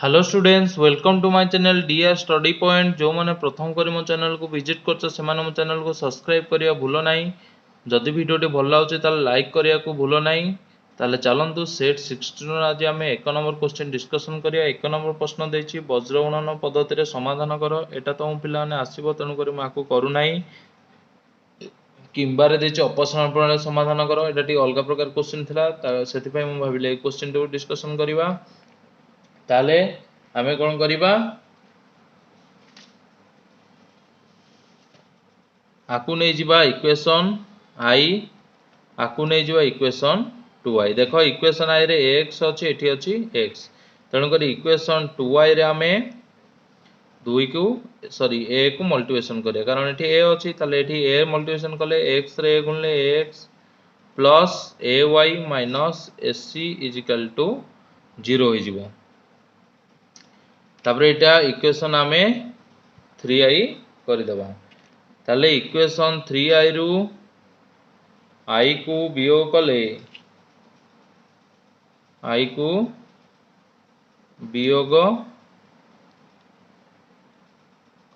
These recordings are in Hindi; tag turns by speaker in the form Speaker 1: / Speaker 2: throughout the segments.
Speaker 1: Hello students, welcome to my channel DR study point. जो मैंने प्रथम कर मो चैनल को विजिट कर मो चैनल को सब्सक्राइब करिया भूलो नाही। जदि वीडियोटी भल लाଗୁଛି ताले लाइक करिया को भूलो नाही। ताले चलंतु सेट 16 आज आम 1 नंबर क्वेश्चन डिस्कशन करिया। 1 नंबर प्रश्न देछि वज्र गुणन पद्धति रे समाधान करो। एटा तो पिला ने आसीबो, तेनु करी म आकु करू नाही। किंबारे देछि अपसरण प्रणाली समाधान करो। एटा टी अलग प्रकार क्वेश्चन थिला, सेति पय म भाबिले ए क्वेश्चन टू डिस्कशन करिवा। ताले आमे कोन करिबा, आकु नै जिबा इक्वेशन i, आकु नै जिबा इक्वेशन 2i। देखो इक्वेशन i रे x अछि, एठी अछि x, तेणु करी इक्वेशन 2i रे आमे 2 को a को मल्टीप्लिकेशन करिया, कारण एठी a अछि ताले एठी a मल्टीप्लिकेशन कले x रे a गुणले x plus ay minus sc is equal to 0 हो जिवो। तापर एटा इक्वेशन आमे 3i करि देबा। ताले इक्वेशन 3i रु i को वियोग कले, i को वियोग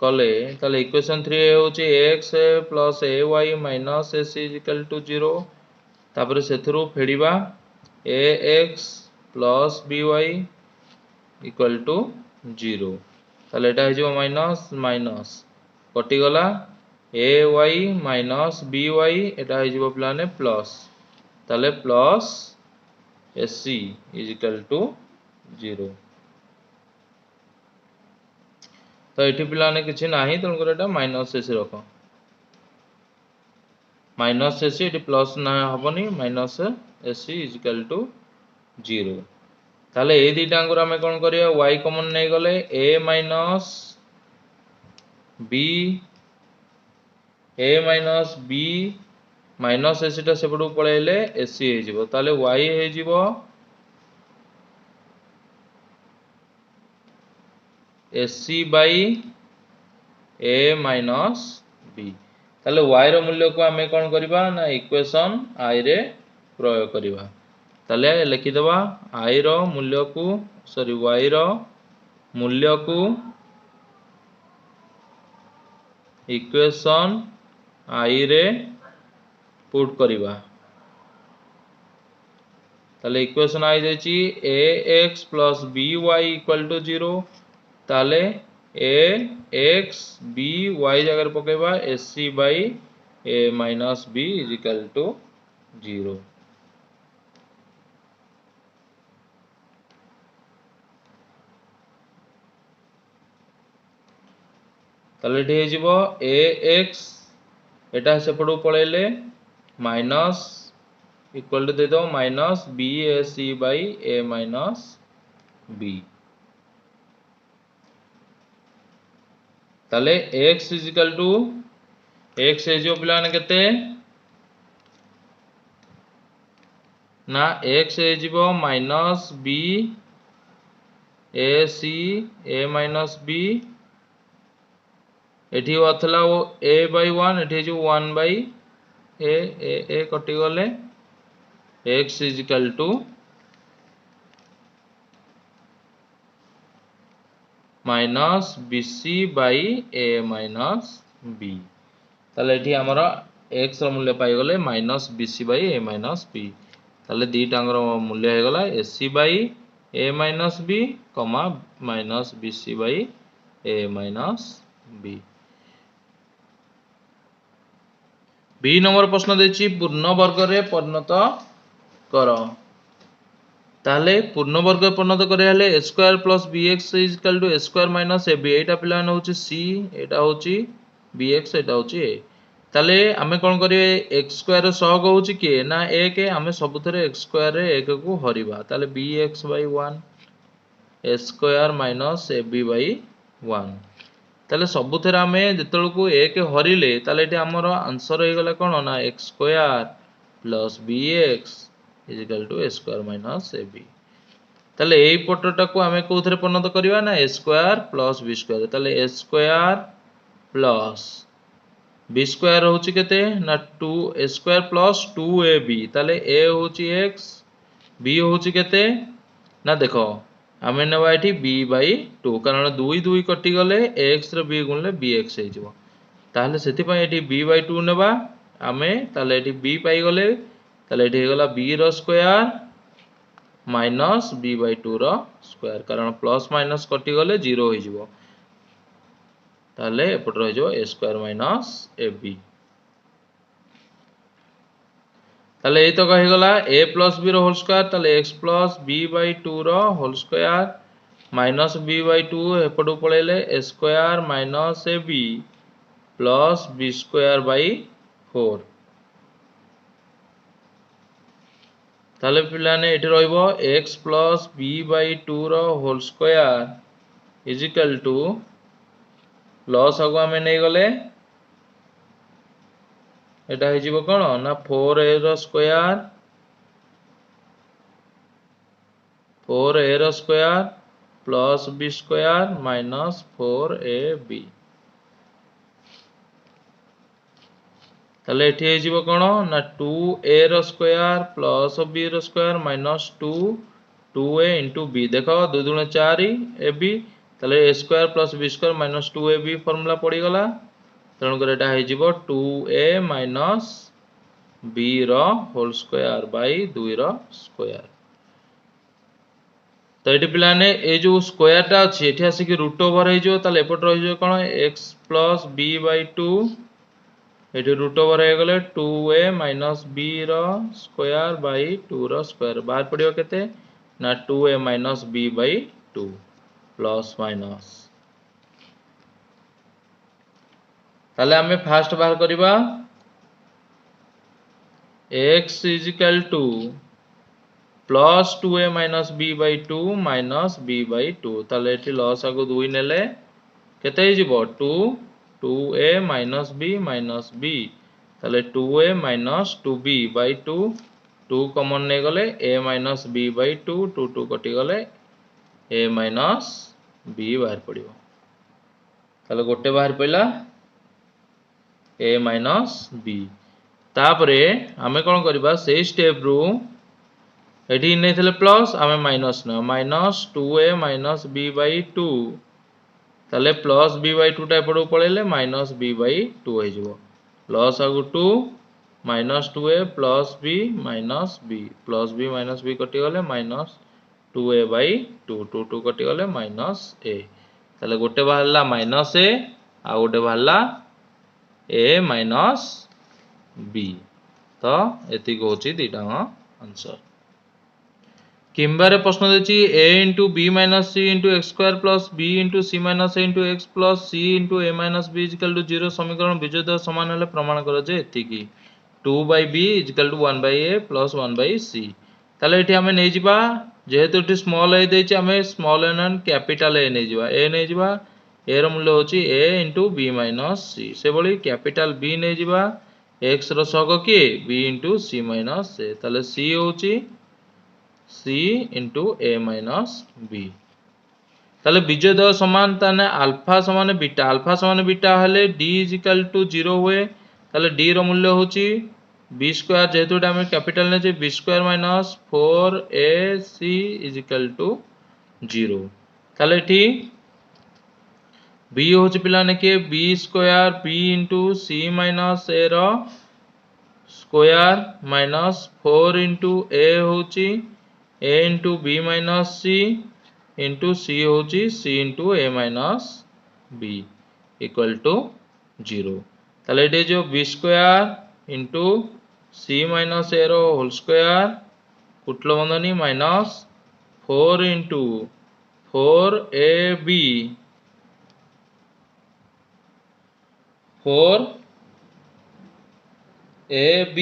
Speaker 1: कले ताले इक्वेशन 3 होची x plus ay minus s is equal to 0। तापर सेथुरु फेडिबा ax plus by equal to 0। ताले एटा हो जिवो माइनस माइनस कटि गला ay माइनस by, एटा हो जिवो प्लाने प्लस, ताले plus sc is equal to 0। तो ये पिलाने किसी ना, तेणुकर एटा माइनस एसी रख, माइनस एसी ये प्लस ना हेनी, minus ac is equal to 0। ताले ए दुटाक आम कौन करिया, y कमन नहीं गले a माइनस b माइनस एसीटा सेपटू पलैले एसी हो, ताले y हो a c by a minus b। ताले y रो मूल्य को आम कौन करबा ना, इक्वेशन i रे प्रयोग करबा। ताले लिखि देबा i रो मूल्य को, सॉरी y रो मूल्य को इक्वेशन i रे पुट करबा। ताले इक्वेशन i देछि ax plus by equal to 0। ताले ax by जगह पकेबा sc by a minus b is equal to 0। ताले एठी हे जिवो ax, एटा सेपटू पळेले माइनस इक्वल टू दे दो minus bac by a minus b। ताले x is equal to x हे जो पिलाने केते ना, x हे जिवो minus b a c a minus b, एठी अथला वो a बाई 1, एठी जो 1 बाई a कटि गले x is equal to minus bc by a minus b। ताले एठी हमरा x रो मूल्य पाई गले minus bc by a minus b। ताले दीटांगर मूल्य हो गला sc by a minus b comma minus bc by a minus b। B number प्रश्न देछि पूर्ण वर्ग रे परिणत कर। ताले पूर्ण वर्ग परिणत करे हले a square plus bx is equal to a square minus ab। एटा पिला होछि c, एटा होछि bx, एटा होछि a। ताले आमे कोन करिवे, x स्क्वायर सहग होछि के ना 1, आमे सबुथरे x स्क्वायर रे 1 को हरिबा। ताले bx by 1 a square minus ab by 1। ताले सबुथरे आमे जेतल को 1 हरिले, ताले एटी हमर आंसर हो गला कोन ना x square plus bx is equal to a square minus ab। ताले एई पटटा को आमे कोथरे परिणत करिवा ना a square plus b square. ताले a square plus b square होची केते ना 2 a स्क्वायर प्लस 2ab। ताले a होची x, b होची केते ना, देखो आमे नेबा एठी b/2 कारण 2 2 कटि गले x रे b गुणले bx हे जिवो ताहले सेति पय एठी b/2 नेबा आमे ताहले एठी b पाई गले ताहले एठी हे गला b रो स्क्वायर माइनस b/2 रो स्क्वायर कारण प्लस माइनस कटि गले 0 हे जिवो ताहले एपट रह जो a स्क्वायर माइनस ab ताहले ए तो कहि गला a प्लस b रो होल स्क्वायर ताहले x प्लस b/2 रो होल स्क्वायर माइनस b/2 एपटू पळेले a square minus ab plus b square by 4 ताहले पिलाने एठी रहइबो x प्लस b/2 रो whole square is equal to plus आगु आमे नै गले एटा हे जिवो कोन ना 4a रो square plus b square minus 4ab ताले एठी हे जिवो कोन ना 2a रो स्क्वायर प्लस b रो square minus 2a into b देखो 2 2 4 ab ताले a square plus b square minus 2ab formula पड़ी गला तणु कर एटा हे जिवो 2a माइनस b रो होल स्क्वायर बाय 2 रो स्क्वायर तो एटी पिलाने ए जो स्क्वायर टा अछि एठी आसी कि रूट ओवर हे जो ताले एपट रहि जो कोन x प्लस b/2 एठी रूट ओवर हे गले 2a माइनस b रो स्क्वायर बाय 2 रो स्क्वायर बाहर पडियो केते ना 2a minus b/2 plus minus ताले हमें फास्ट बाहर करिबा x is equal to plus 2a minus b/2 minus b/2 ताले एठी लॉस आगो 2 नेले केते हे जिवो 2a minus b minus b ताले 2a माइनस 2b/2 2 कॉमन ने गले a माइनस b/2 2 2 कटि गले a माइनस b बाहर पड़ियो ताले गोटे बाहर पइला a माइनस b तापरे आमे कोन करबा से स्टेप रु एठी नै थले प्लस आमे माइनस न माइनस 2a माइनस b/2 ताले प्लस b/2 टा एपडू पळेले माइनस b/2 हे जिवो प्लस आगु 2 minus 2a plus b minus b कटि गले माइनस 2a/2 2 2 कटि गले माइनस a ताले गोटे बाहरला माइनस a आ गोटे बाहरला a माइनस b तो एति होची दिटा आंसर किंबारे प्रश्न देछि a into b minus c into x square plus b into c minus a into x plus c into a minus b is equal to 0 समीकरण बीजोदय समान हेले प्रमाण कर जे एतिकी 2/b is equal to 1/a plus 1/c ताले एठी हमें नै जिबा जेहेतु एठी स्मॉल a देछि हमें small n and capital a नै जिबा a रो मूल्य होछि a into b minus c से बळी कैपिटल b नै जिबा x रो सग की b into c minus a ताले c होछि c into a minus b ताले बीजोदय समान ताने अल्फा समान बीटा हेले d is equal to 0 हुए ताले d रो मूल्य होछि b स्क्वायर जेहेतु हम कैपिटल ने b square minus 4ac is equal to 0 ताले एठी b होछि पिला ने के b square b into c minus a रो स्क्वायर माइनस 4 into a होछि a into b minus c into c होची c into a minus b equal to 0 ताले एटे जो b square into c minus a रो होल स्क्वायर कुटलो बंधनी माइनस 4 into 4ab 4ab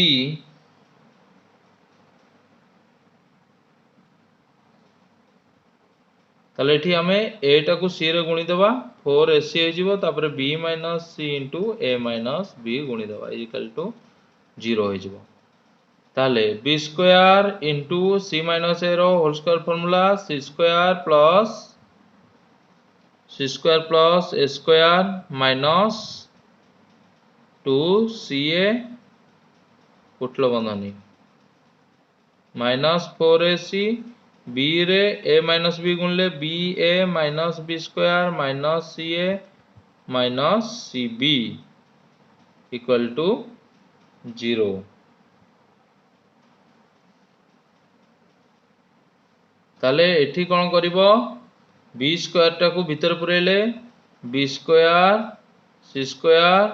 Speaker 1: ताले एठी हमें a टा को c रे गुणी देबा 4ac हे जिवो तापर b minus c into a minus b गुणी देबा इक्वल टू 0 हे जिवो ताले b square into c minus a रो whole square formula c square plus a square minus 2ca कुटलो बंधनी माइनस 4ac बी रे ए माइनस बी गुणले b a minus b square minus c a minus c b equal to 0। ताले एठी कौन करिवो बी स्क्वायर टाकू भीतर पुरेले b square c square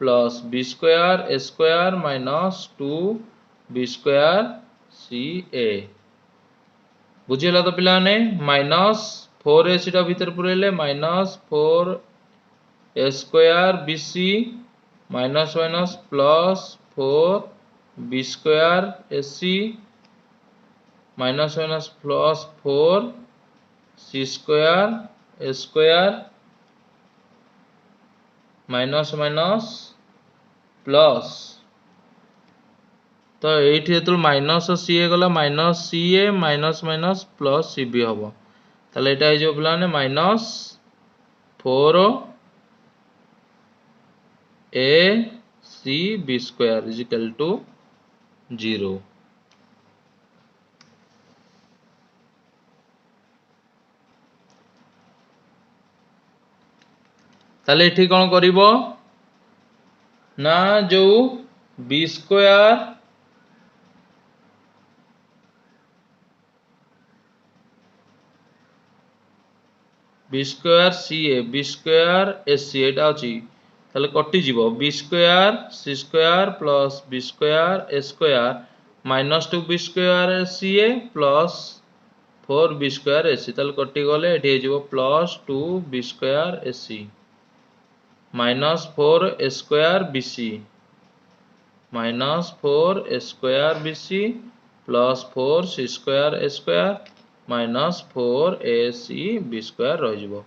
Speaker 1: plus b square a square minus 2 b square c a बुझीला तो पिलाने माइनस 4 ए सीटा भीतर पुरेले minus 4 a square b c minus minus plus 4 b square a c minus minus plus 4 c square a square minus minus plus तो ये जो माइनस सी ए गला minus c a minus minus plus c b हम ताले एटा हो पे minus 4 a c b square is equal to 0। ताले एठी कौन करिवो ना जो b square B square c ए सी एटा अछि ताले कटि जीवो B square c square plus b square a square minus 2 b square c A plus 4 b square a सी ताले कटि गले एठी जीवो plus 2 b square a c minus 4 a square b c minus 4 a square b C plus 4 c square a square minus 4 a c b square रही जीवो।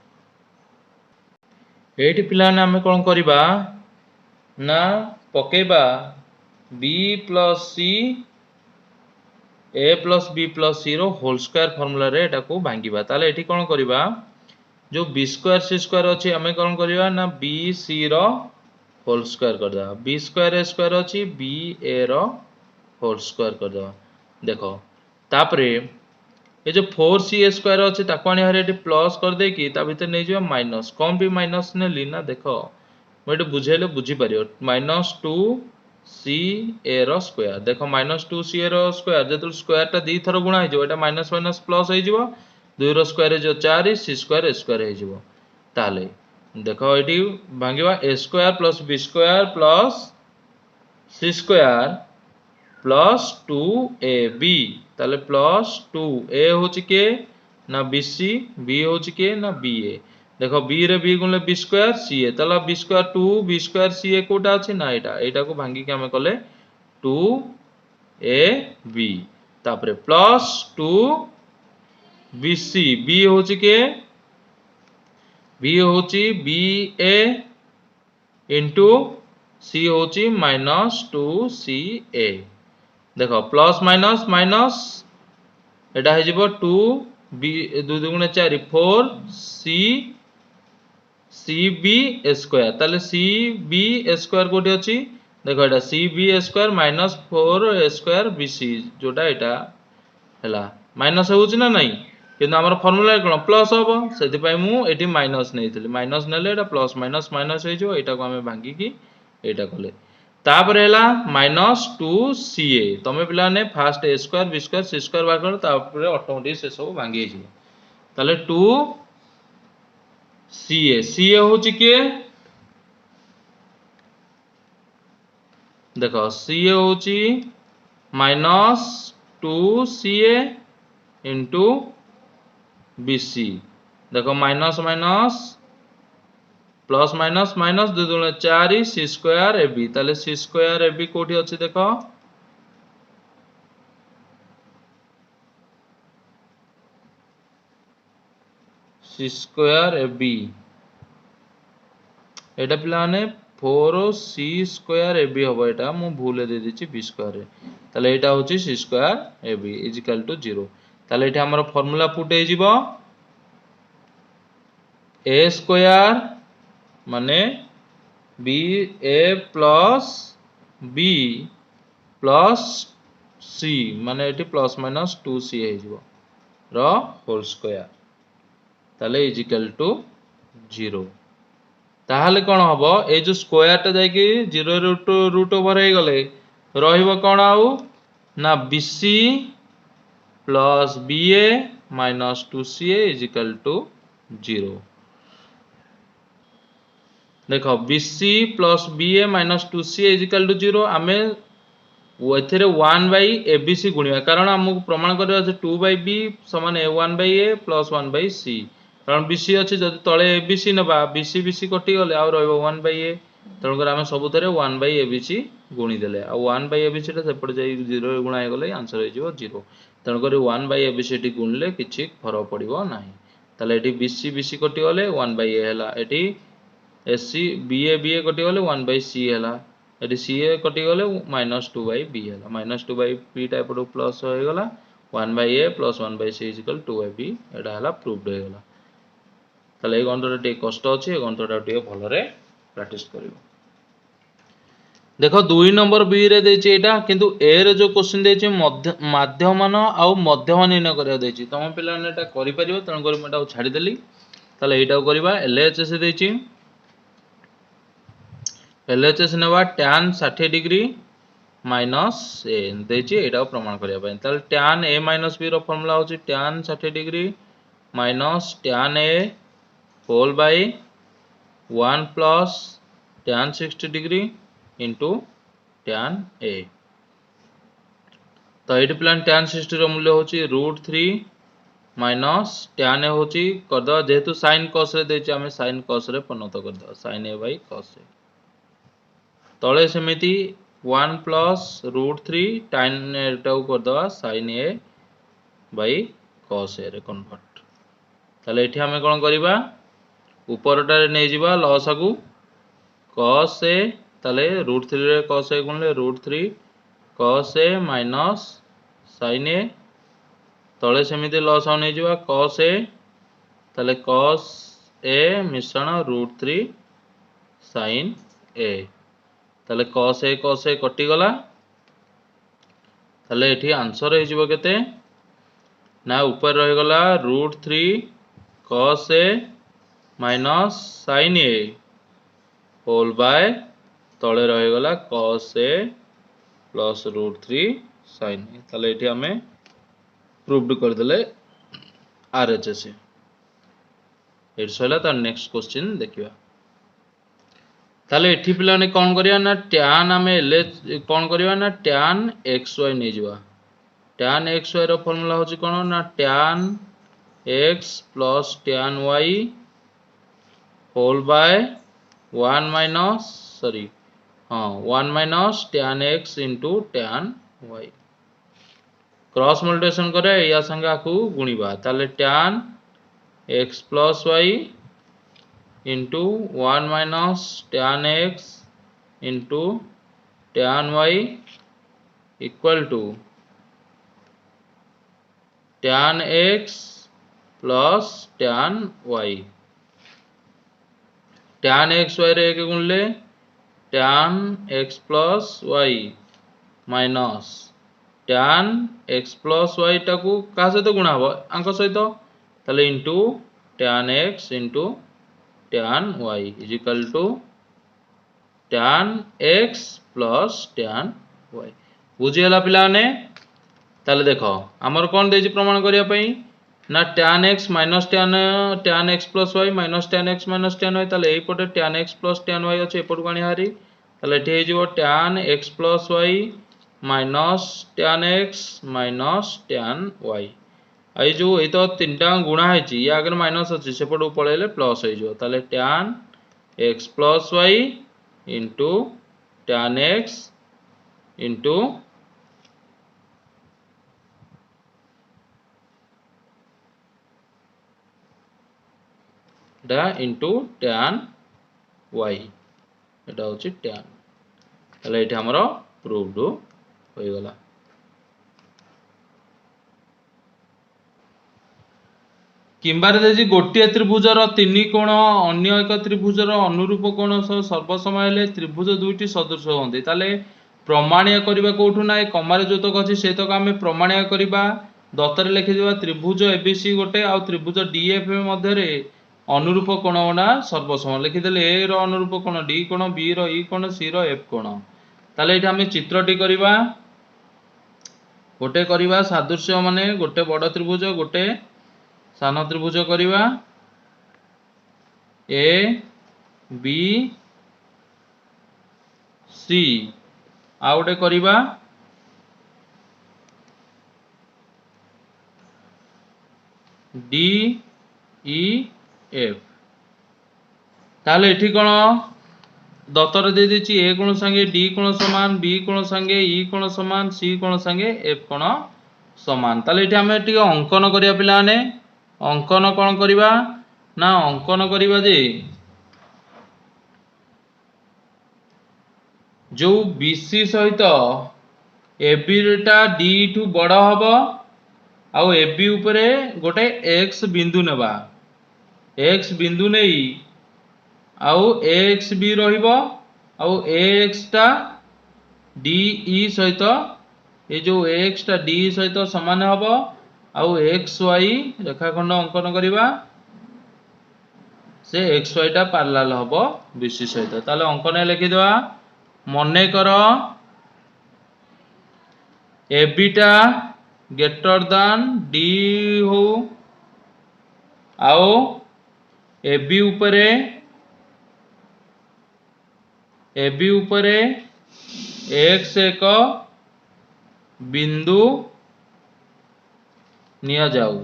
Speaker 1: एठी पिलाने आमे कोन करिबा ना पकेबा बी प्लस सी ए प्लस बी प्लस सी रो होल स्क्वायर फॉर्मूला रे एटा को भांगीबा ताले एठी कोन करिबा जो बी स्क्वायर सी स्क्वायर अछि आमे कोन करिबा ना बी सी रो होल स्क्वायर कर देबा बी स्क्वायर ए स्क्वायर अछि बी ए रो होल स्क्वायर कर देबा देखो तापरे ये जो 4c ए स्क्वायर अच्छे ताको आनी हरे एटी प्लस कर दे कि ता भीतर नहीं जो माइनस कौन भी माइनस ने लीना देखो मुझे बुझेले बुझी पारियो माइनस 2c ए रो स्क्वायर देखो माइनस 2c ए रो स्क्वायर जेतु स्क्वायर टा दी थरो गुणा हो एटा माइनस माइनस प्लस हो जिवो 2 रो स्क्वायर जो 4 c स्क्वायर ए स्क्वायर हो जिवो ताले देखो एटी भांगीबा a square plus b square plus c square plus 2ab ताले प्लस 2 ए होची के ना bc b होची के ना ba देखो b रे b गुणले b स्क्वायर ca ताला b square 2 b square ca कोटा अछि ना एटा को भांगी के हमें कले 2ab तापरे प्लस 2 bc b होची के b होची ba इनटू c होची माइनस 2ca देखो प्लस माइनस माइनस एटा है जिवो 2 बी 2 दुगुणे 4 4 सी सी बी ए स्क्वायर ताले सी बी ए स्क्वायर कोठी अछि देखो एटा C B A square minus 4 a square b सी जोटा एटा हला माइनस होउछि ना नहीं किंतु हमर फार्मूला कोन प्लस होबो सेति पय मु एटी माइनस नेइथिली माइनस नेले एटा प्लस माइनस माइनस हो जो एटा को हमें भांगी की एटा कले तापर हैला माइनस 2ca तमे पिला ने fast a square b square c square bar कर तापर ऑटोमेटिक से सब भांगी जिवो ताले 2ca होची के देखो ca होची माइनस 2ca इनटू bc देखो minus minus plus minus minus 2 दुणे 4 c square ab ताले c स्क्वायर ab कोठी अछि देखो c स्क्वायर ab एटा पिलाने 4c स्क्वायर ab होबो एटा मु भूले दे दिछि b स्क्वायर रे ताले एटा होछि c square ab is equal to 0 ताले एटा हमर फार्मूला पुट हे जिवो a स्क्वायर माने b a plus b plus c माने एटी प्लस माइनस 2c हे जिवो ର होल स्क्वायर ताले इज इक्वल टू 0 ताहले कौन हम ये जो स्क्वायर टा जाकि 0 रूट ओवर हो गले रहिबो कौन आउ ना bc plus ba minus 2ca is equal to 0 देख bc plus ba minus 2ca is equal to 0 आमे एथिरे 1 बाय एबीसी गुणिया कारण हमको प्रमाण करबा जे 2 बाय बी समान a1 by a plus 1 by c कारण बीसी अछि जदि तळे एबीसी नबा बीसी बीसी कटि गले आ रहइबो 1 बाय a तण कर आमे सबुतरे 1 बाय एबीसी गुणी देले आ 1 बाय एबीसी टा सेपट जाई 0 गुणा हे गले आंसर हो जिवो 0 तण कर 1 बाय एबीसी टी गुणले किछि फरक पड़िबो नाही ताले एठी बीसी बीसी कटि गले 1 बाय a हला एठी एससी बीए बीए कटि गले 1 बाय सी हला एटी सीए कटि गले माइनस 2 बाय बी हला माइनस 2 बाय बी टाइप रो प्लस हो गला 1 by a plus 1 by c is equal 2 by b एटा हला प्रूव्ड हो गला ताले ए गणितटा टे कष्ट अछि ए गणितटा टे भलरे प्रैक्टिस करिवो देखो 2 नंबर बी रे देछि एटा किंतु ए रे जो क्वेश्चन देछि माध्यमान आ मध्यमान निर्णय करिया देछि तम पिला ने एटा करि परिबो तण कर मेटा छाडी देली ताले एटा करबा एलएचएस देछि एलएचएस नेबा tan 60 डिग्री माइनस ए देछि एटा प्रमाण करिया पय ताले tan a माइनस b रो फार्मूला होछि tan 60 degree minus tan a whole by 1 plus tan 60 degree into tan a तो एटी प्लान tan 60 रो मूल्य होछि √3 माइनस tan a होछि करदो जेहेतु sin cos रे देछि हमें sin cos रे परिणत करदो sin a by cos a तले सेमिति 1 प्लस √3 tan एटा कर दवा sin a by cos a रे कन्वर्ट ताले एठी हमें कोन करिबा ऊपरटा रे नै जिबा लॉस आगु cos a ताले √3 रे cos a गुणले √3 cos a minus sin a तले सेमिति लॉस आ नै जिबा cos a ताले cos a मिश्रण √3 sin a ताले cos a कटि गला ताले एठी आंसर हे जिवो केते ना ऊपर रह गला √3 cos a minus sin a whole by तळे रह गला cos a plus √3 sin a ताले एठी हमें प्रूव्ड कर देले आरएचएस एठी सला त नेक्स्ट क्वेश्चन देखिबा ताले एठी पिला ने कोन करिया ना tan हमें ले कोन करिया ना tan xy नै जिवा tan xy रो फार्मूला होछि कोन ना tan x plus tan y whole by 1 minus sorry हां 1 minus tan x into tan y cross multiplication करे या संगे आकू गुणीबा ताले tan x plus y into 1 minus tan x into tan y equal to tan x plus tan y tan x y रे एक गुणले tan x plus y minus tan x plus y टाकू का सहित गुणा हो अंक सहित ताले into tan x into tan y is equal to tan x plus tan y बुझियला पिलाने ताले देखो हमर कोन देछि प्रमाण करिया पई ना tan x minus tan x plus y minus tan x minus tan y ताले एई पटे tan x plus tan y अछि एपट गाणी हारी ताले एठी हे जिवो tan x plus y minus tan x minus tan y आई जो ए तो तीनटा गुणा है छि या अगर माइनस अछि सेपटो पळेले प्लस हो जो ताले tan x plus y into tan x into डा into tan y एटा होछि tan ताले एठी हमरो प्रूव्ड होई गला किंबार देछि गोटिए त्रिभुजर तीन कोण अन्य एक त्रिभुजर अनुरूप कोण सह सर्वसमय हेले त्रिभुज दुईटी सदृश होंदे ताले प्रमाणीय करबा कोठु ना ए कमारे जोतक अछि से तक हमें प्रमाणीय करबा दत्तर लिखिदिबा त्रिभुज एबीसी गोटे आ त्रिभुज डीएफ मध्य अनुरूप कोण गुड़ा सर्वसम लिखिदेले ए रो अनुरूप कोण डी कोण बी रो ई कोण सी रो एफ कोण। ताले एठी आमे चित्रटी करबा गोटे करबा सादृश्य माने गोटे बड़ त्रिभुज गोटे सान त्रिभुज करबा ए बी सी आ गोटे करबा डी ई एफ। ताले एठी कोण दत्तर दे देछि ए कोण संगे डी कोण समान बी कोण संगे ई कोण समान सी कोण संगे एफ कोण समान। ताले एठी आमे टिके अंकन करिया पिला माने अंकन कोण करबा ना अंकन करबा जे जो बीसी सहित एबी टा डी ठू बड़ हबो आउ एबी उपरे गोटे एक्स बिंदु नेबा एक्स बिंदु नेई आउ एक्स बी रहिबो आउ एक्स टा डी ई सहित ए जो एक्स टा डी सहित समान हबो आउ एक्स वाई रेखाखंड अंकन करिबा से एक्स वाई टा पैरेलल हबो बीसी सहित। ताले अंकन लिखि देबा मने कर एबी टा ग्रेटर दान डी हो आओ एबी उपरे एक्स एक बिंदु निया जाऊ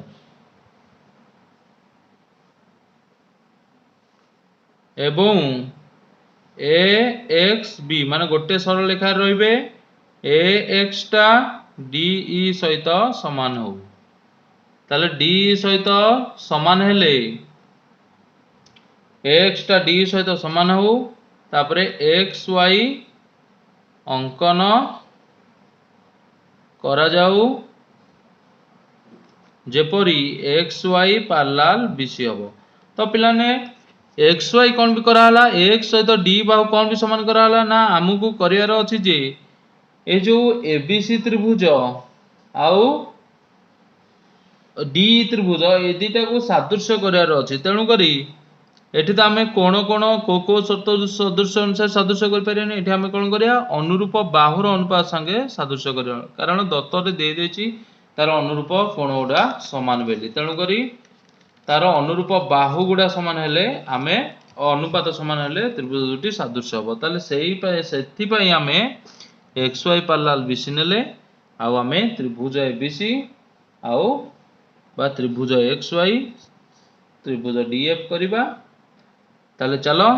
Speaker 1: एवं ए एक्स बी माने गोटे सरल रेखा रहिबे ए एक्स टा डी ई सहित समान हो। ताले डी सहित समान हेले एक्स टा डी सहित समान हो तापरे एक्स वाई अंकन करा जाऊ जेपरी एक्स वाई पैरेलल बीसी हबो। तो पिलाने एक्स वाई कौन भी कराला एक्स सहित डी बाहु कौन भी समान कराला ना आमको करियार अछि जे ए जो एबीसी त्रिभुज आउ डी त्रिभुज ए दुटा को सादृश्य करियार अछि। तेणु करी एठी तो आमे कोण कोण को सदृश्य अनुसार सादृश्य कर परियानी एठी आमे कोन करिया अनुरूप बाहुर अनुपात संगे सादृश्य करिया कारण दत्तर दे देछि तार अनुरूप कोण गुडा समान बेली। तेणु करी तार अनुरूप बाहु गुडा समान हेले आमे अनुपात समान हेले त्रिभुज दुटी सादृश्य हबो। ताले सेथि पई आमे एक्स वाई पैरेलल बीसी नेले आउ आमे त्रिभुज एबीसी आउ बा त्रिभुज एक्स वाई त्रिभुज डीएफ करिबा। ताले चलो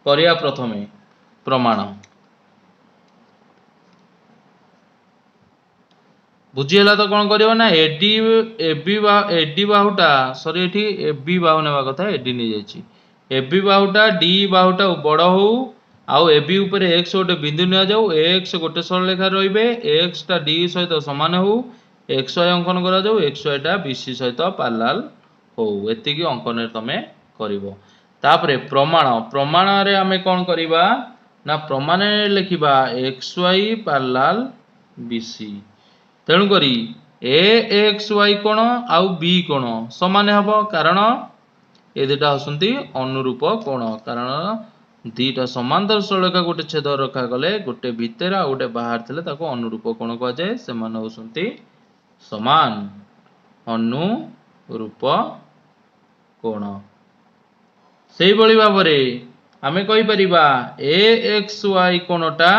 Speaker 1: करिया प्रथमे प्रमाण बुझीला तो कौन करियो ना एडी बाहुटा सॉरी एठी एबी बाहु नेबा कथा एडी नै जायछि एबी बाहुटा डी बाहुटा बड़ हो आउ एबी ऊपर एक्स गोटे बिंदु निया जाऊ एक्स गोटे सरल रेखा रहिबे एक्स टा डी सहित समान हो एक्स वाई अंकन करा जाऊ एक्स वाई टा बीसी सहित पैरेलल हो एतिकी अंकन तमे करिवो। तापरे प्रमाण प्रमाण रे आमे कोन करिबा ना प्रमाण लिखिबा एक्स वाई पैरेलल बीसी। तेणु करी ए एक्स वाई कोण आउ बी कोण समान हबो कारण ए दुटा हसंती अनुरूप कोण कारण दीटा समांतर सरलरेखा गोटे छेद रखा गले गोटे भितर आ गोटे बाहर थिले ताको अनुरूप कोण कह जाय से माने हसंती समान अनुरूप कोण। सेही बळी भाबरे आमे कहि परिबा ए एक्स वाई कोणटा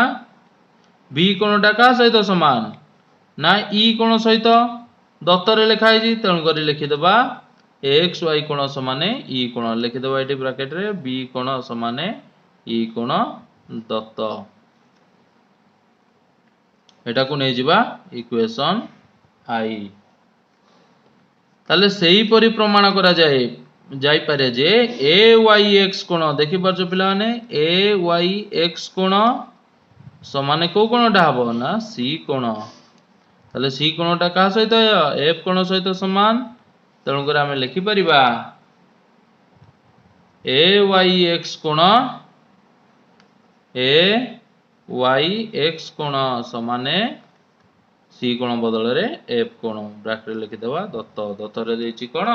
Speaker 1: बी कोणटा का सहित समान ना ई कोण सहित दत्तर लिखा है तेणु करी लिखिदेबा एक्स वाई कोण समाने ई कोण लिखिदेबा एटी ब्रैकेट रे बी कोण समाने ई कोण दत्त एटा को नै जिबा इक्वेशन आई। ताले सेही परि प्रमाण करा जाय पारे जे ए वाई एक्स कोण देखि परछ पिला माने ए वाई एक्स कोण समाने को कोणटा हबो ना सी कोण ताले सी कोणटा का सहित एफ कोण सहित समान तेणु कर आमे लिखि परिबा ए वाई एक्स कोण ए वाई एक्स कोण समाने सी कोण बदल रे एफ कोण ब्रैकेट लिखिदेवा दत्त दत्त रे देछि कोण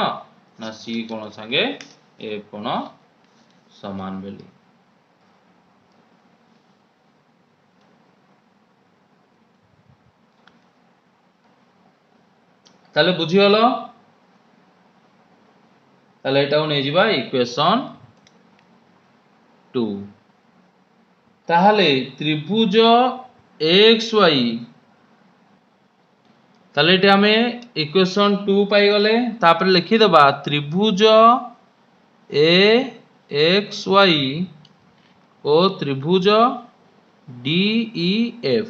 Speaker 1: ना सी कोण संगे एफ कोण समान बेली ताले बुझी हलो ताले एटाऊ नै जिबा इक्वेशन 2 ताहले त्रिभुज XY ताले एटे हमें इक्वेशन 2 पाई गले तापर लिखि दबा त्रिभुज AXY ओ त्रिभुज DEF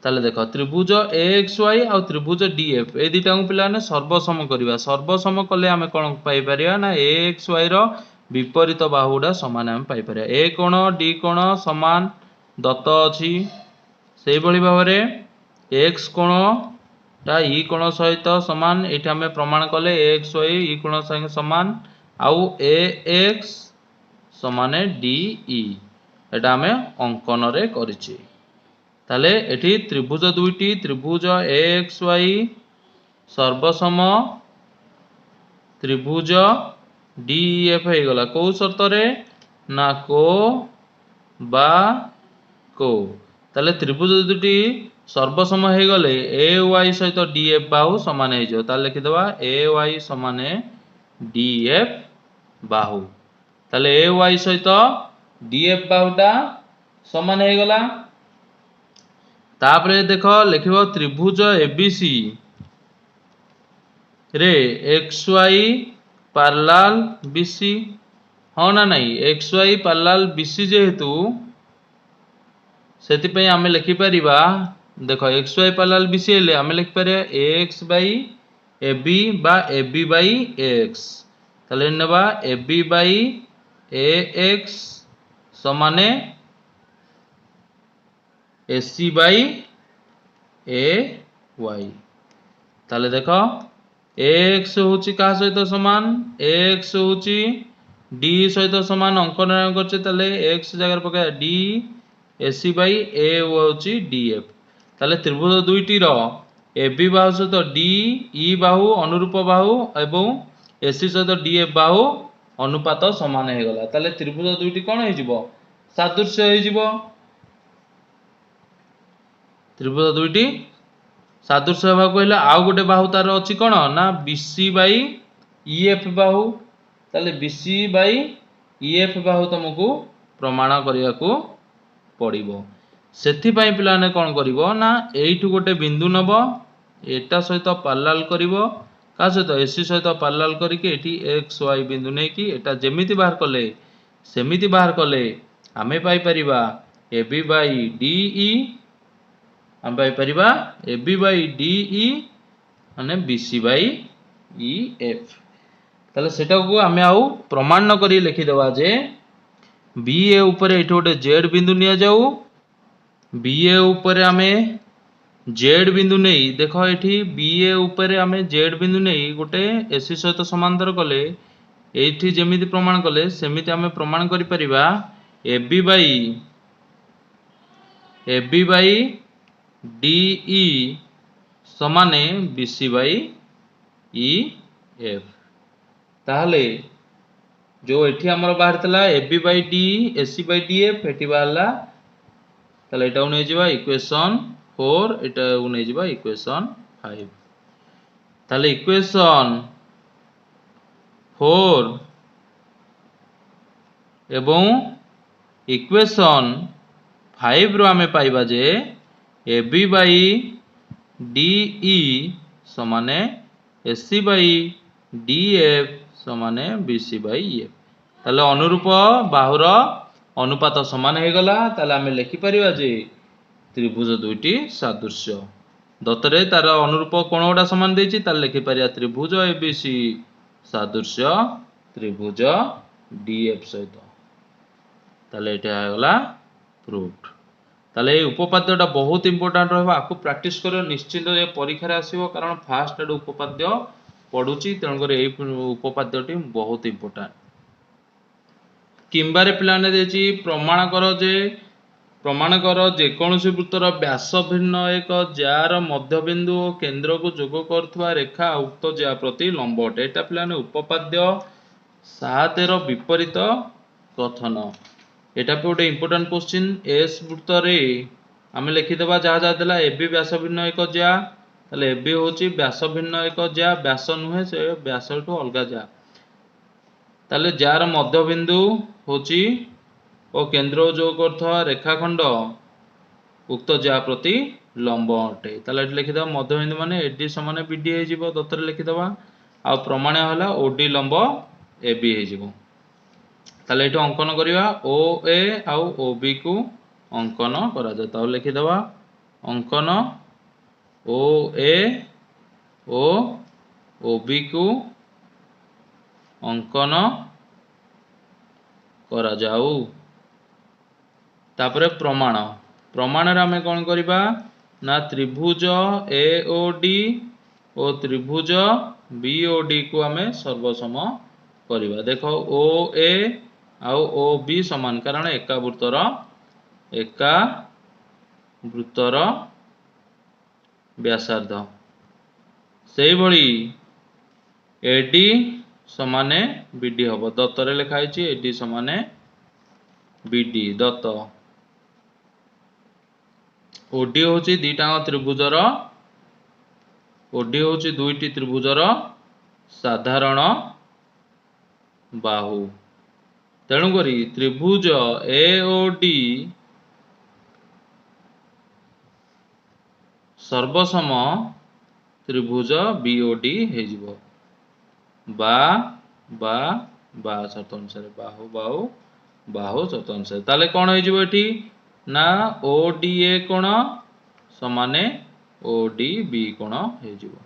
Speaker 1: ताले देखो त्रिभुज AXY और त्रिभुज DF ए दुटा को पिलाने सर्वसम करिवा सर्वसम कले आमे कोन पाई परिया ना AXY रो विपरीत बाहुडा समान आमे पाई परिया ए कोण D कोण समान दत्त अछि सेहि भली भाबरे x कोण ता ई कोण सहित समान एठी आमे प्रमाण कले AXY ई कोण संगे समान आउ AX समाने DE एटा आमे अंकन रे करिछि ताले एठी त्रिभुज दुईटी त्रिभुज AXY सर्वसम त्रिभुज DEF हे गला को शर्त रे ना को बा को ताले त्रिभुज दुईटी सर्वसम हे गले AY सहित DF बाहु समान हे जो ताले लिखि देबा AY समाने DF बाहु ताले AY सहित DF बाहुटा समान हे गला तापरे देखो लिखिबो त्रिभुज ABC रे XY पैरेलल BC हाँ ना नहीं XY पैरेलल BC जेहेतु सेति पई आमे लिखि परिबा देखो XY पैरेलल BC हेले आमे लिखि परिबा AX बाई AB बा AB बाई AX ताले नेबा AB बाई AX समाने AC बाई AY ताले देखो AX होची का सहित समान AX होची D सहित समान अंकन करछे ताले X जगह पका D AC बाई A होची DF ताले त्रिभुज दुईटी रो AB बाहु सहित DE बाहु अनुरूप बाहु एवं AC सहित DF बाहु अनुपात समान हे गला ताले त्रिभुज दुईटी कोन हे जिवो सादृश्य हे जिवो त्रिभुज दुईटी सादृश्य हेबा कहले आउ गोटे बाहु तार अछि कोन ना BC बाई EF बाहु ताले BC बाई EF बाहु तुमको प्रमाण करिया को पड़िबो सेथि पई पिलाने कोन करिवो ना एइठु गोटे बिंदु नबो एटा सहित पैरेलल करिवो का सहित AC सहित पैरेलल करिके एठी XY बिंदु नै कि एटा जेमिति बाहर कले सेमिति बाहर कले आमे पाई परिबा AB बाई DE हम पाई परिबा AB बाई DE माने BC बाई EF ताले सेटा को आमे आउ प्रमाण न करी लिखि देबा जे BA ऊपर एठी गोटे Z बिंदु निया जाऊ BA ऊपर आमे Z बिंदु नहीं देखो एठी BA ऊपर आमे Z बिंदु नहीं गोटे AC सहित समांतर कले एठी जेमिति प्रमाण कले सेमिति आमे प्रमाण करि परिबा AB बाई DE समाने BC बाई EF ताहले जो एठी हमर बाहर तला AB by DE AC by DF एठी बाहरला ताले एटा उनै जिबा इक्वेशन 4 एटा उनै जिबा इक्वेशन 5 ताले इक्वेशन 4 एवं इक्वेशन 5 रो आमे पाइबा जे AB बाई DE समाने AC बाई DF समाने BC बाई EF ताले अनुरूप बाहुर अनुपात समान हे गला ताले आमे लिखि परिबा जे त्रिभुज दुईटी सादृश्य दत्तरे तार अनुरूप कोणोडा समान देछि ताले लिखि परिया त्रिभुज ABC सादृश्य त्रिभुज DF सहित ताले एटा गला प्रूफ ताले ए उपपाद्यटा बहुत इंपोर्टेंट रहबा आकु प्रैक्टिस करियो निश्चित ए परीक्षा रे आसीबो कारण फास्ट एड उपपाद्य पढुची तेन करे ए उपपाद्यटी बहुत इंपोर्टेंट किंबारे प्लान देछि प्रमाण करो जे प्रमाण कर जेकोसी वृत्तर व्यास भिन्न एक जार मध्यबिंदु और केन्द्र को जोग करुवा रेखा उक्त ज्या प्रति लंब अटे। एटा पिलाने उपपाद्य 7 ର विपरीत कथन। एटा पे गोटे इंपोर्टेंट क्वेश्चन। एस वृत्त रे आम लिखिदेवा जहाँ जहाँ देला ए बी व्यास भिन्न एक ज्या ताले ए बी होची व्यास भिन्न एक ज्या व्यास नुहे से व्यास ठू अलगा ज्या ताले जार मध्यबिंदु होची और केन्द्र जो करथवा रेखाखंड उक्त ज्या प्रति लंब अटे। ताले एठी लिखिदेवा मध्यबिंदु माने एडी समान बीडी हे जिवो दत्तरे लिखिदेवा आ प्रमाण हला ओडी लंब एबी हे जिवो। ताले एठी अंकन करिवा ओ ए आउ ओ बी को अंकन करा जाय। ताले लिखिदेवा अंकन ओ ए ओ ओ बी को अंकन करा जाऊ। तापरे प्रमाण प्रमाण रे आमे कोन करिबा ना त्रिभुज ए ओ डी और त्रिभुज बी ओ डी को आमे सर्वसम करिबा। देखो ओ ए आउ ओ बी समान कारण एका वृत्तर व्यासार्ध सेही भली एडी समाने बीडी हबो दत्तरे लिखा होची एडी समाने बीडी दत्त। ओडी होची दीटा त्रिभुजर ओडी होची दुईटी त्रिभुजर साधारण बाहु तेणु करी त्रिभुज ए ओ डी सर्वसम त्रिभुज बी ओ डी हे जिवो बा बा बा शर्त अनुसार बाहु बाहु बाहु शर्त अनुसार ताले कौन हो जिवो एठी ना ओ डी ए कोण समाने ओ डी बी कोण हो जिवो।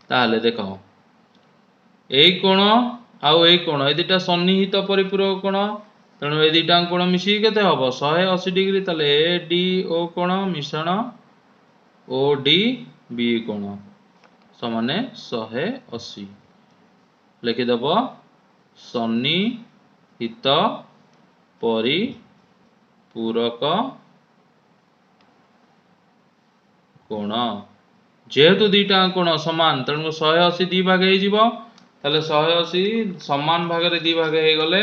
Speaker 1: ताले देखो ए कोण आउ ए कोण ए दुटा सन्निहित परिपूरक कोण तेणु ए दुटा कोण मिसी केते हबो 180 डिग्री। ताले ए डी ओ कोण मिश्रण ओ डी बी कोण समाने 180 लिखिदेव सन्निहित परिपूरक कोण जेहेतु दीटा कोण समान तेणु 180 दी भाग हे जिवो ताले 180 समान भाग रे दी भाग हे गले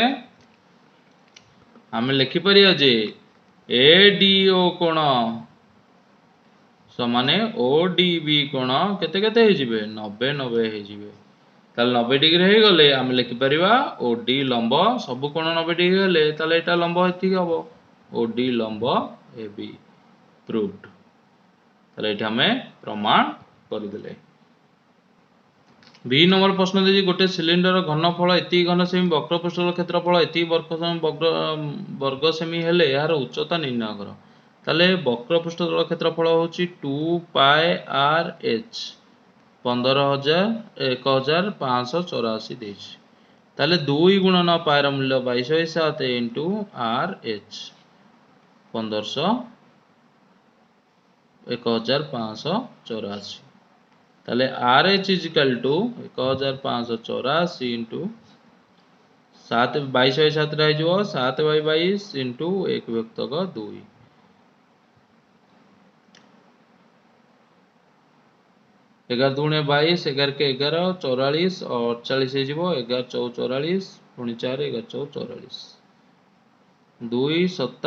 Speaker 1: आमे लिखि परिया जे ए डी ओ कोण समाने ओ डी बी कोण केते केते हे जिवे 90 90 हे जिवे। ताले 90 डिग्री हे गले आमे लिखि परिबा ओ डी लंब सब कोण 90 डिग्री हेले ताले एटा लंब हेति हबो ओ डी लंब ए बी प्रूव्ड। ताले एटा हमें प्रमाण करि देले। बी नंबर प्रश्न देजी गोटे सिलिंडर घनफल एति घन सेमी वक्रपृष्ठर क्षेत्रफल एति वर्ग सेमी हेले यार उच्चता निर्णय कर। ताले वक्रपृष्ठर क्षेत्रफल होची 2 पाई आर एच 15,1584 देछि। ताले 2 गुणन पाई र मूल्य 22/7 इंटू आर एच 1584। ताले r h is equal to 1584 into 7 22/7 रह जो 7/22 इंटू 1/2 11 दूने 22 11 के 11 44 और 40 हो जीवो 11 4 44 पुणी 4 11 4 44 2 7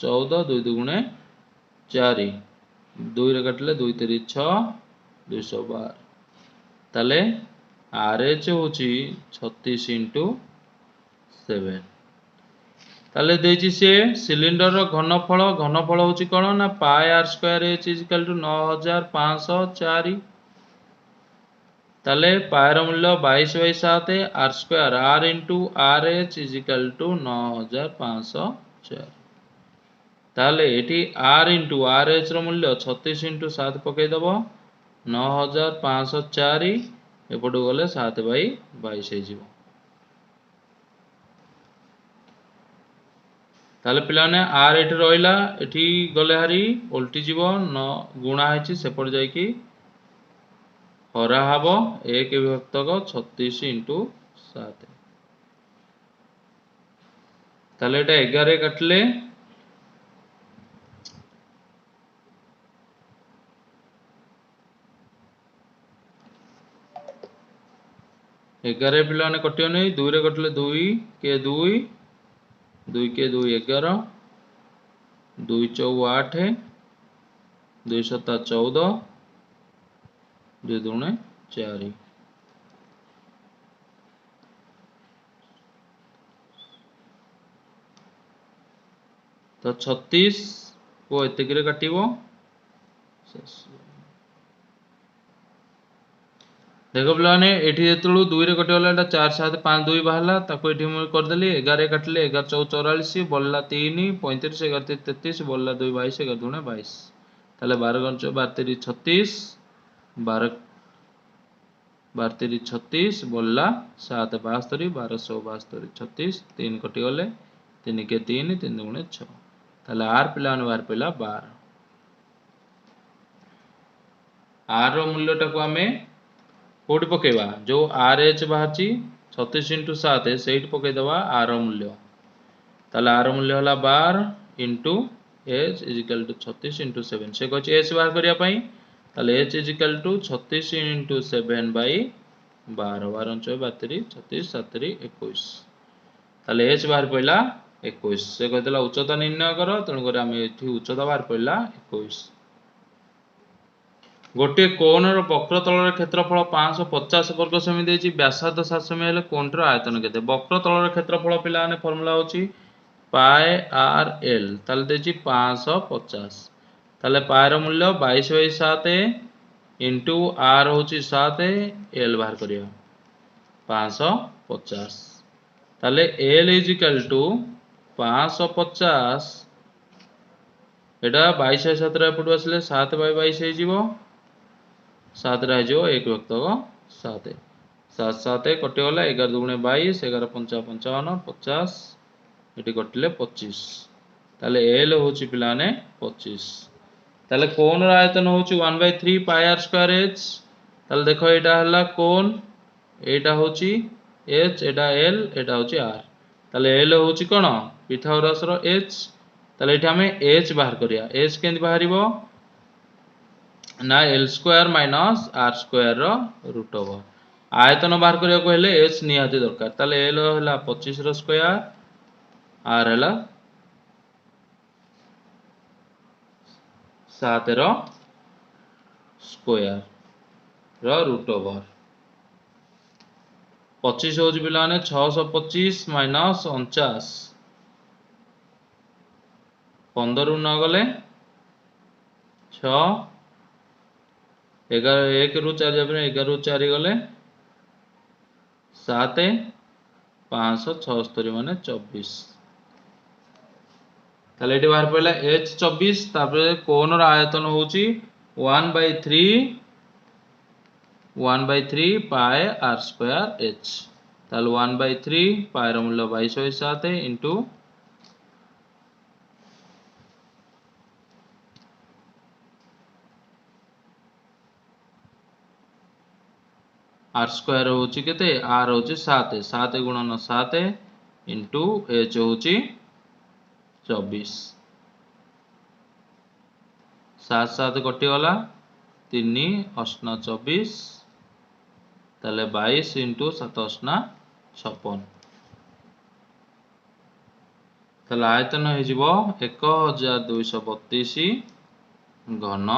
Speaker 1: 14 2 दुगुणे 4 2 रे काटले 2 3 6 212 ताले आर एच होची 36 इंटू 7 ताले देछि से सिलिंडर घनफल होची कोन ना pi r square h is equal to 9504 ताले पाई र मूल्य 22/7 r square r into r h is equal to 9504 ताले एठी आर इंटू आर एच र मूल्य 36 इंटू 7 पकई दबो 9504 एपटू गले 7/22 हे जिवो। ताले पिलाने आर एठी रहिला एठी गले हारी उल्टी जीवो न गुणा हेची सेपट जाई की हरा हबो 1/36 इंटू 7 ताले एटा 11 काटले 11 पिलाने कटियो नहीं 2 रे कटले 2 के 2 2 के 2 11 2 चौ 8 2 7 14 2 दूने 4 तो 36 को एतिक रे काटिबो देखो पिलाने एठी जेतलु 2 रे कटिगला एटा 4 7 5 2 बाहला ताको एठी मु कर देली 11 काटले 11 चौ 44 बोलला 3 35 11 33 बोलला 2 22 11 दूने 22 ताले 12 गंचो 12 36 12 12 36 बोलला 7 72 12 72 36 3 कटि गले 3 के 3 3 दूने 6 ताले आर पिलाने बाहर पइला 12 आर रो मूल्य टाको हमें कोडी पकेबा जो आर एच बाहरची 36 इंटू 7 सेट पके दवा आर मूल्य ताले आर मूल्य होला 12 into h is equal to 36 into 7 से कहछि एच बाहर करिया पई ताले h is equal to 36 into 7 by 12 12 32 36 7 21 ताले एच बाहर पइला 21 से कहतला उच्चता निर्णय करो तण करे हम एठी उच्चता बाहर पइला 21 गोटे कोणर वक्रतलर क्षेत्रफल 550 वर्ग सेमी देछि व्यासार्ध 7 सेमी हेले कोणर आयतन केते वक्रतलर क्षेत्रफल पिलाने फार्मूला होछि पाई आर एल ताले देछि 550 ताले पाई रो मूल्य 22/7 इनटू आर होछि 7 एल बाहर करिया 550 ताले एल इज इक्वल टू 550 एटा 22/7 रे पडु आसले 7/22 हे जिवो 7 रे जो 1 व्यक्त 7 7 7 कटि गला 11 दुगुणे 22 11 पंचा 55 50 एटी कटिले 25 ताले एल होछि पिलाने 25 ताले कोण र आयतन होछि 1/3 पाई आर स्क्वायर एच ताले देखो एटा हला कोण एटा होछि एच एटा एल एटा होछि आर ताले एल होछि कोन पिथागोरस रो एच ताले एठी हमें एच बाहर करिया एच केंति बाहरिबो ना l square minus r square रो रूट ओवर आयतन बाहर करिया को हेले एच निहाती दरकार ताले एल हला 25 रो स्क्वायर आर हला 7 रो स्क्वायर रो रूट ओवर 25 होज पिलाने 625 माइनस 49 15 रु न गले 6 11 1 रु 4 जाबे 11 रु 4 गले 7 576 माने 24 ताले एटी बाहर पड़ला h 24 तापर कोण र आयतन होची 1/3 पाई आर स्क्वायर h ताले 1/3 पाई र मूल्य 22/7 इनटू आर स्क्वायर होची केते आर होची 7 7 गुणन 7 इनटू एच होची 24 7 7 कटि गला 3 8 24 ताले 22 इनटू 7 8 56 ताले आयतन हे जिवो 1232 घन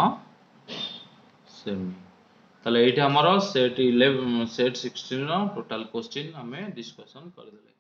Speaker 1: सेमी ताले एठी हमरो सेट 11 सेट 16 रो टोटल क्वेश्चन हमें डिस्कशन कर देले।